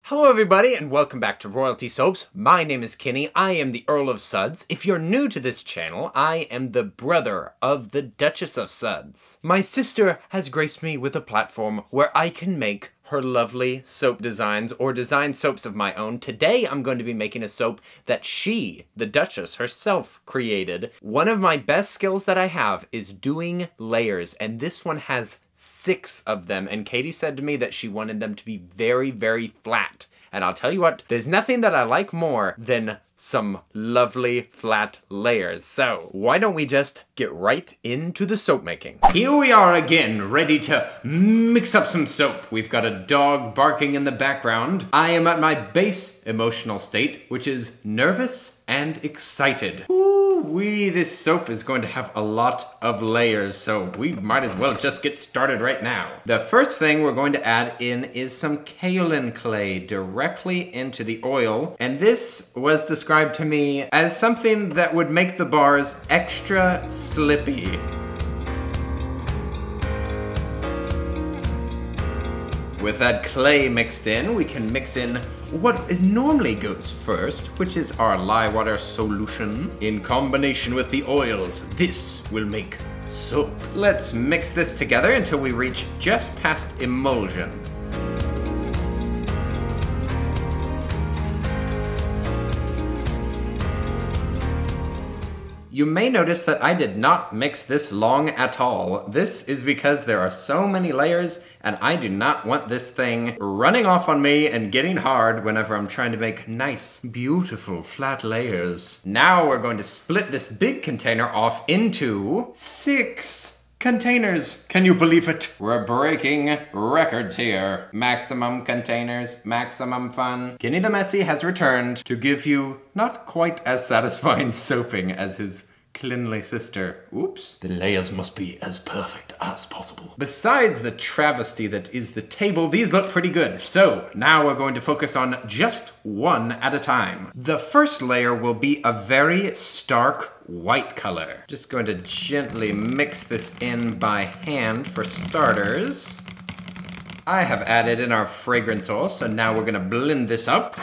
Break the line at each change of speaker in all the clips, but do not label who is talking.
Hello everybody and welcome back to Royalty Soaps. My name is Kenny. I am the Earl of Suds. If you're new to this channel, I am the brother of the Duchess of Suds. My sister has graced me with a platform where I can make her lovely soap designs or design soaps of my own. Today I'm going to be making a soap that she, the Duchess herself, created. One of my best skills that I have is doing layers, and this one has 6 of them, and Katie said to me that she wanted them to be very, very flat. And I'll tell you what, there's nothing that I like more than some lovely flat layers. So why don't we just get right into the soap making? Here we are again, ready to mix up some soap. We've got a dog barking in the background. I am at my base emotional state, which is nervous and excited. Ooh-wee, this soap is going to have a lot of layers, so we might as well just get started right now. The first thing we're going to add in is some kaolin clay directly into the oil, and this was described to me as something that would make the bars extra slippy. With that clay mixed in, we can mix in what normally goes first, which is our lye water solution. In combination with the oils, this will make soap. Let's mix this together until we reach just past emulsion. You may notice that I did not mix this long at all. This is because there are so many layers and I do not want this thing running off on me and getting hard whenever I'm trying to make nice, beautiful, flat layers. Now we're going to split this big container off into 6 containers. Can you believe it? We're breaking records here. Maximum containers, maximum fun. Kenny the Messy has returned to give you not quite as satisfying soaping as his cleanly sister. Oops. The layers must be as perfect as possible. Besides the travesty that is the table, these look pretty good. So now we're going to focus on just one at a time. The first layer will be a very stark white color. Just going to gently mix this in by hand for starters. I have added in our fragrance oil, so now we're gonna blend this up.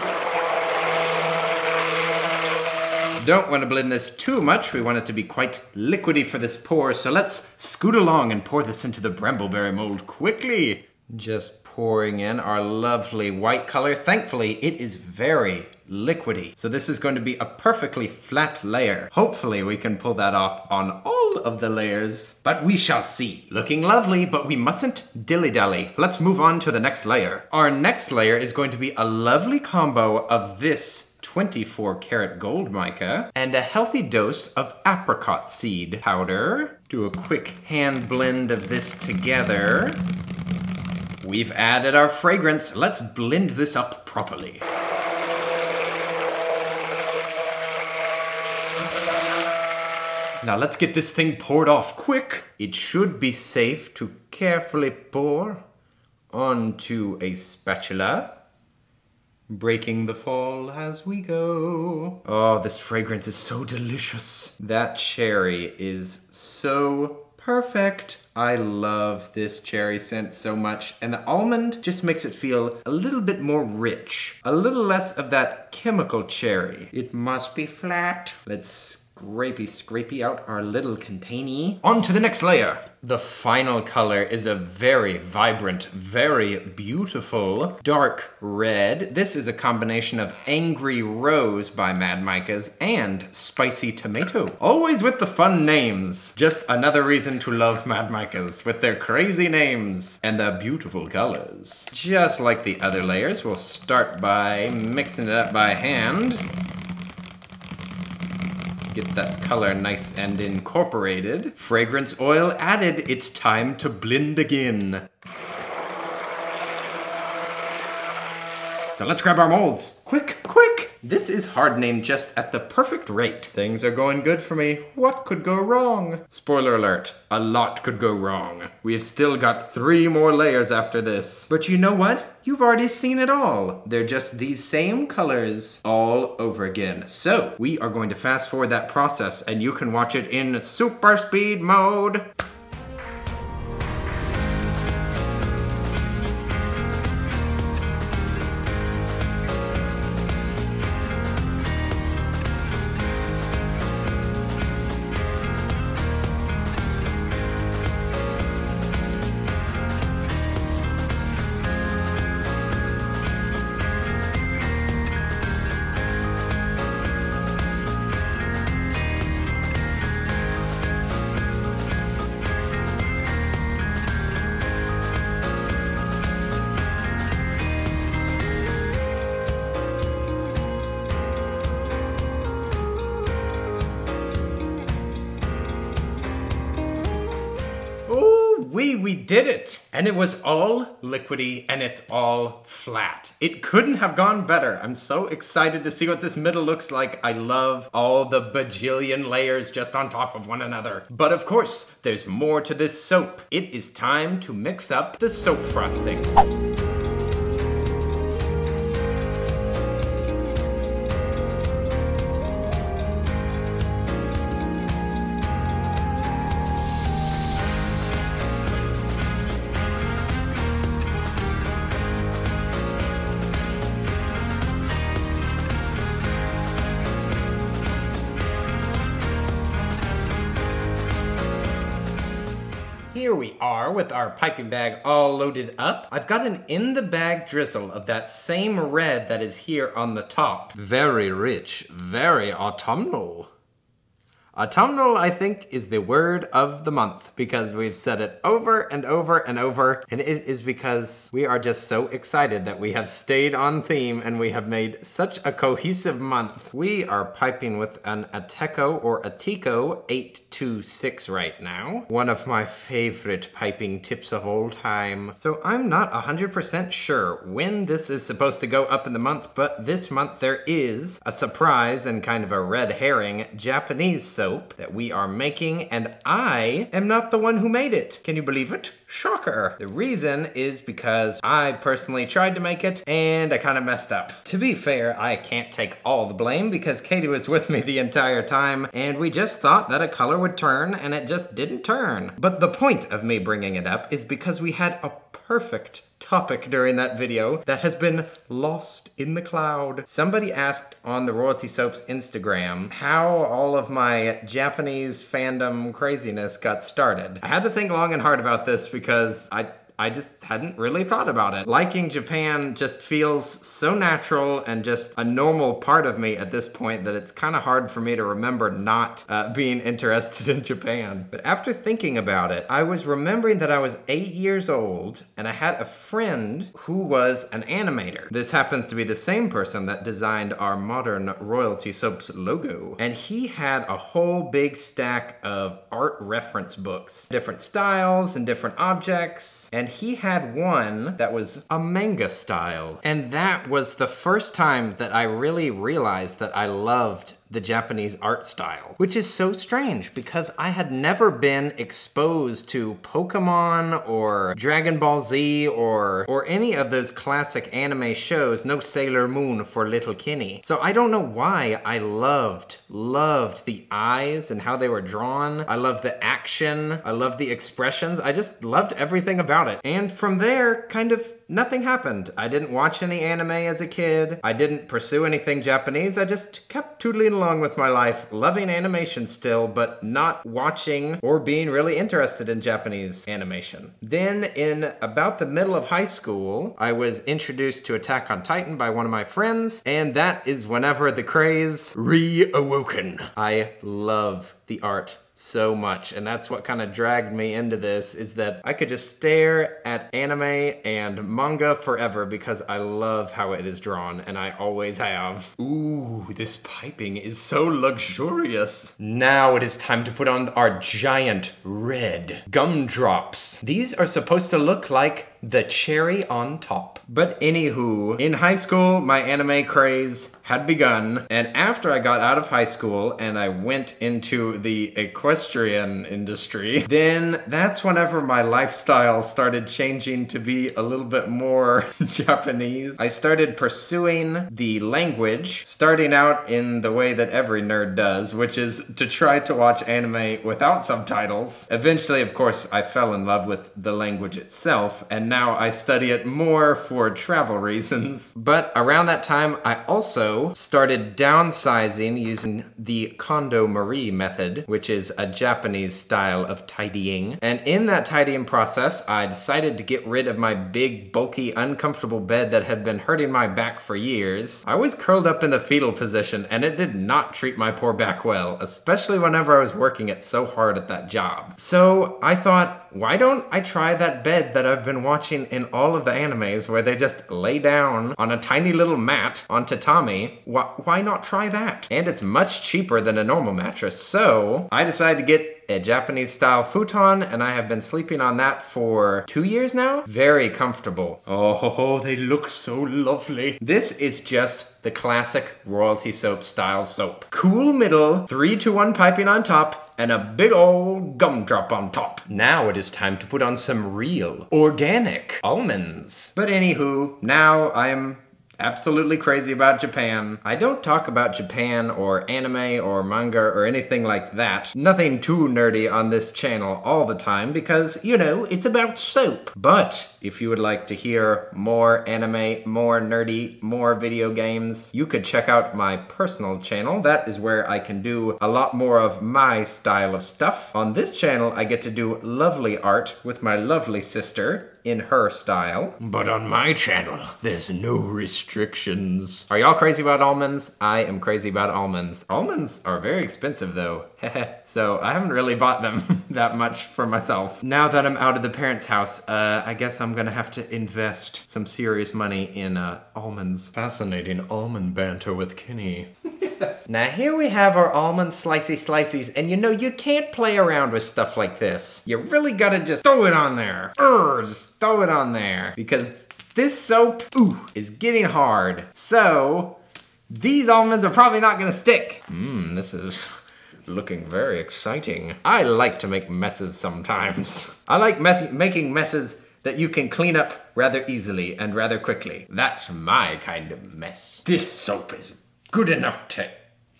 Don't want to blend this too much. We want it to be quite liquidy for this pour, so let's scoot along and pour this into the brambleberry mold quickly. Just pouring in our lovely white color. Thankfully, it is very liquidy. So this is going to be a perfectly flat layer. Hopefully we can pull that off on all of the layers, but we shall see. Looking lovely, but we mustn't dilly-dally. Let's move on to the next layer. Our next layer is going to be a lovely combo of this 24 karat gold mica and a healthy dose of apricot seed powder. Do a quick hand blend of this together. We've added our fragrance. Let's blend this up properly. Now let's get this thing poured off quick. It should be safe to carefully pour onto a spatula, breaking the fall as we go. Oh, this fragrance is so delicious. That cherry is so perfect. I love this cherry scent so much, and the almond just makes it feel a little bit more rich, a little less of that chemical cherry. It must be flat. Let's scrapey out our little container. On to the next layer. The final color is a very vibrant, very beautiful dark red. This is a combination of Angry Rose by Mad Micas and Spicy Tomato. Always with the fun names. Just another reason to love Mad Micas with their crazy names and the beautiful colors. Just like the other layers, we'll start by mixing it up by hand. Get that color nice and incorporated. Fragrance oil added, it's time to blend again. So let's grab our molds. Quick, quick! This is hardening just at the perfect rate. Things are going good for me. What could go wrong? Spoiler alert, a lot could go wrong. We have still got 3 more layers after this. But you know what? You've already seen it all. They're just these same colors all over again. So we are going to fast forward that process and you can watch it in super speed mode. we did it! And it was all liquidy and it's all flat. It couldn't have gone better. I'm so excited to see what this middle looks like. I love all the bajillion layers just on top of one another. But of course, there's more to this soap. It is time to mix up the soap frosting. Here we are with our piping bag all loaded up. I've got an in-the-bag drizzle of that same red that is here on the top. Very rich, very autumnal. Autumnal, I think, is the word of the month because we've said it over and over and over, and it is because we are just so excited that we have stayed on theme and we have made such a cohesive month. We are piping with an Ateco or Atico 826 right now. One of my favorite piping tips of all time. So I'm not 100% sure when this is supposed to go up in the month, but this month there is a surprise and kind of a red herring Japanese soap that we are making, and I am not the one who made it. Can you believe it? Shocker. The reason is because I personally tried to make it and I kind of messed up. To be fair, I can't take all the blame because Katie was with me the entire time and we just thought that a color would turn and it just didn't turn. But the point of me bringing it up is because we had a perfect topic during that video that has been lost in the cloud. Somebody asked on the Royalty Soaps Instagram how all of my Japanese fandom craziness got started. I had to think long and hard about this because I just hadn't really thought about it. Liking Japan just feels so natural and just a normal part of me at this point that it's kind of hard for me to remember not being interested in Japan. But after thinking about it, I was remembering that I was 8 years old and I had a friend who was an animator. This happens to be the same person that designed our modern Royalty Soaps logo. And he had a whole big stack of art reference books, different styles and different objects. And he had one that was a manga style. And that was the first time that I really realized that I loved the Japanese art style, which is so strange because I had never been exposed to Pokemon or Dragon Ball Z or any of those classic anime shows, no Sailor Moon for little Kenny. So I don't know why I loved the eyes and how they were drawn. I loved the action. I loved the expressions. I just loved everything about it. And from there, kind of nothing happened. I didn't watch any anime as a kid. I didn't pursue anything Japanese. I just kept tootling along with my life, loving animation still, but not watching or being really interested in Japanese animation. Then in about the middle of high school, I was introduced to Attack on Titan by one of my friends, and that is whenever the craze reawoken. I love the art so much, and that's what kind of dragged me into this, is that I could just stare at anime and manga forever because I love how it is drawn, and I always have. Ooh, this piping is so luxurious. Now it is time to put on our giant red gumdrops. These are supposed to look like the cherry on top. But anywho, in high school, my anime craze had begun, and after I got out of high school and I went into the equestrian industry, then that's whenever my lifestyle started changing to be a little bit more Japanese. I started pursuing the language, starting out in the way that every nerd does, which is to try to watch anime without subtitles. Eventually, of course, I fell in love with the language itself, and now I study it more for travel reasons. But around that time, I also started downsizing using the Kondo Marie method, which is a Japanese style of tidying. And in that tidying process, I decided to get rid of my big, bulky, uncomfortable bed that had been hurting my back for years. I was curled up in the fetal position, and it did not treat my poor back well, especially whenever I was working it so hard at that job. So I thought, why don't I try that bed that I've been watching in all of the animes where they just lay down on a tiny little mat on tatami? Why not try that? And it's much cheaper than a normal mattress, so I decided to get a Japanese style futon, and I have been sleeping on that for 2 years now. Very comfortable. Oh, they look so lovely. This is just the classic royalty soap style soap. Cool middle, 3-to-1 piping on top, and a big old gumdrop on top. Now it is time to put on some real, organic almonds. But anywho, now I am absolutely crazy about Japan. I don't talk about Japan or anime or manga or anything like that. Nothing too nerdy on this channel all the time because, you know, it's about soap. But if you would like to hear more anime, more nerdy, more video games, you could check out my personal channel. That is where I can do a lot more of my style of stuff. On this channel, I get to do lovely art with my lovely sister in her style. But on my channel, there's no restrictions. Are y'all crazy about almonds? I am crazy about almonds. Almonds are very expensive though. So I haven't really bought them that much for myself. Now that I'm out of the parents' house, I guess I'm gonna have to invest some serious money in almonds. Fascinating almond banter with Kenny. Now here we have our almond slices, and you know, you can't play around with stuff like this. You really gotta just throw it on there. Just throw it on there. Because this soap, is getting hard. So, these almonds are probably not gonna stick. This is looking very exciting. I like to make messes sometimes. I like making messes that you can clean up rather easily and rather quickly. That's my kind of mess. This soap is good enough to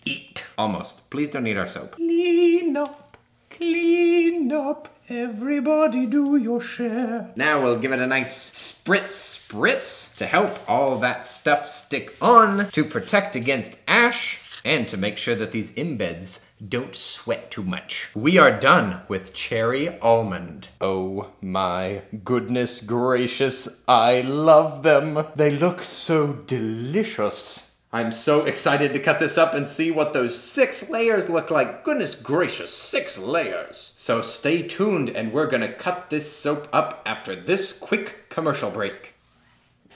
eat. Almost. Please don't eat our soap. Clean up, everybody do your share. Now we'll give it a nice spritz to help all that stuff stick on, to protect against ash, and to make sure that these embeds don't sweat too much. We are done with cherry almond. Oh my goodness gracious, I love them. They look so delicious. I'm so excited to cut this up and see what those 6 layers look like. Goodness gracious, 6 layers. So stay tuned and we're gonna cut this soap up after this quick commercial break.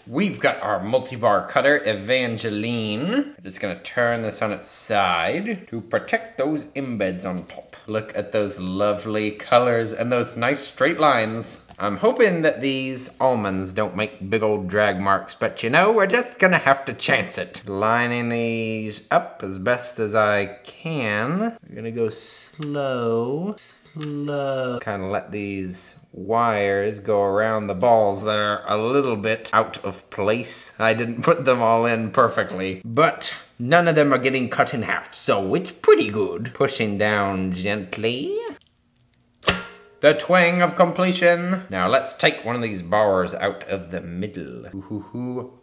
We've got our multi-bar cutter, Evangeline. I'm just gonna turn this on its side to protect those embeds on top. Look at those lovely colors and those nice straight lines. I'm hoping that these almonds don't make big old drag marks, but you know, we're just gonna have to chance it. Lining these up as best as I can. We're gonna go slow. Kind of let these wires go around the balls that are a little bit out of place. I didn't put them all in perfectly, but none of them are getting cut in half, so it's pretty good. Pushing down gently. The twang of completion. Now let's take one of these bars out of the middle.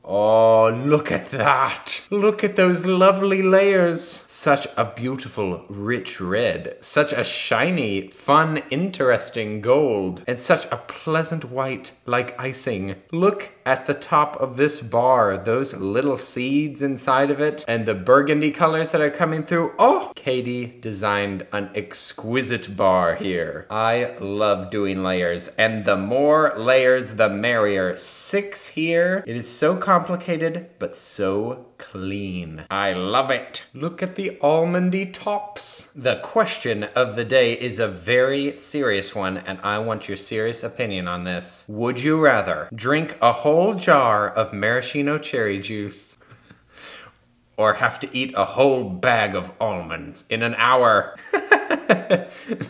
Oh, look at that. Look at those lovely layers. Such a beautiful, rich red. Such a shiny, fun, interesting gold. And such a pleasant white, like icing. Look at the top of this bar. Those little seeds inside of it. And the burgundy colors that are coming through. Oh, Katie designed an exquisite bar here. I love doing layers. And the more layers, the merrier. 6 here. It is so complicated, but so clean. I love it. Look at the almondy tops. The question of the day is a very serious one, and I want your serious opinion on this. Would you rather drink a whole jar of maraschino cherry juice or have to eat a whole bag of almonds in an hour?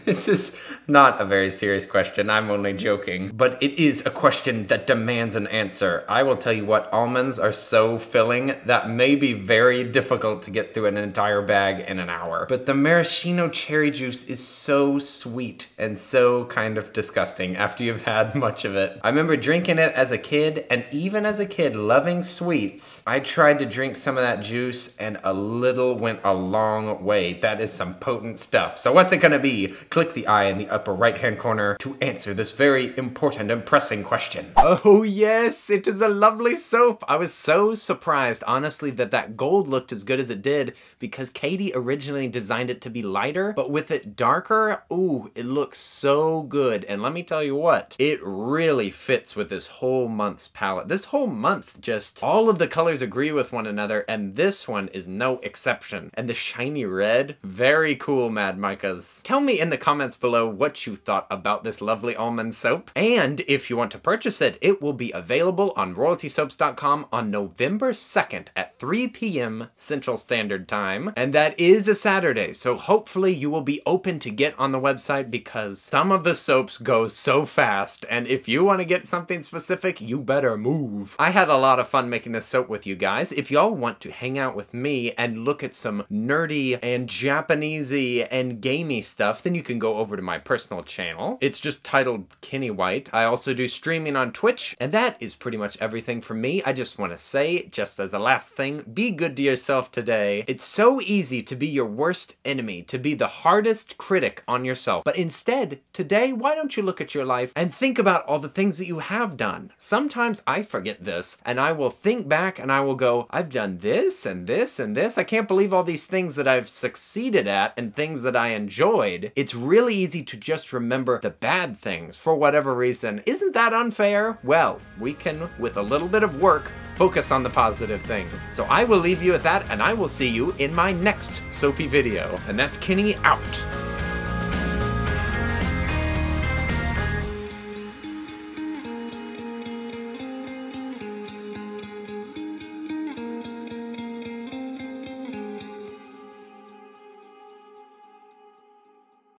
This is not a very serious question. I'm only joking. But it is a question that demands an answer. I will tell you what, almonds are so filling that may be very difficult to get through an entire bag in an hour. But the maraschino cherry juice is so sweet and so kind of disgusting after you've had much of it. I remember drinking it as a kid, and even as a kid loving sweets, I tried to drink some of that juice and a little went a long way. That is some potent stuff. So what's it gonna be? Click the eye in the upper right-hand corner to answer this very important and pressing question. Oh yes, it is a lovely soap. I was so surprised, honestly, that that gold looked as good as it did because Katie originally designed it to be lighter, but with it darker, ooh, it looks so good. And let me tell you what, it really fits with this whole month's palette. This whole month, just all of the colors agree with one another, and this one is no exception. And the shiny red, very cool, Mad Mike Veronica's. Tell me in the comments below what you thought about this lovely almond soap. And if you want to purchase it, it will be available on royaltysoaps.com on November 2nd at 3 p.m. Central Standard Time. And that is a Saturday, so hopefully you will be open to get on the website because some of the soaps go so fast, and if you want to get something specific, you better move. I had a lot of fun making this soap with you guys. If y'all want to hang out with me and look at some nerdy and Japanesey and gamey stuff, then you can go over to my personal channel. It's just titled Kenny White. I also do streaming on Twitch, and that is pretty much everything from me. I just want to say, just as a last thing, be good to yourself today. It's so easy to be your worst enemy, to be the hardest critic on yourself. But instead, today, why don't you look at your life and think about all the things that you have done? Sometimes I forget this, and I will think back and I will go, I've done this and this and this. I can't believe all these things that I've succeeded at and things that I enjoyed. It's really easy to just remember the bad things for whatever reason. Isn't that unfair? Well, we can, with a little bit of work, focus on the positive things. So I will leave you at that, and I will see you in my next soapy video. And that's Kenny out.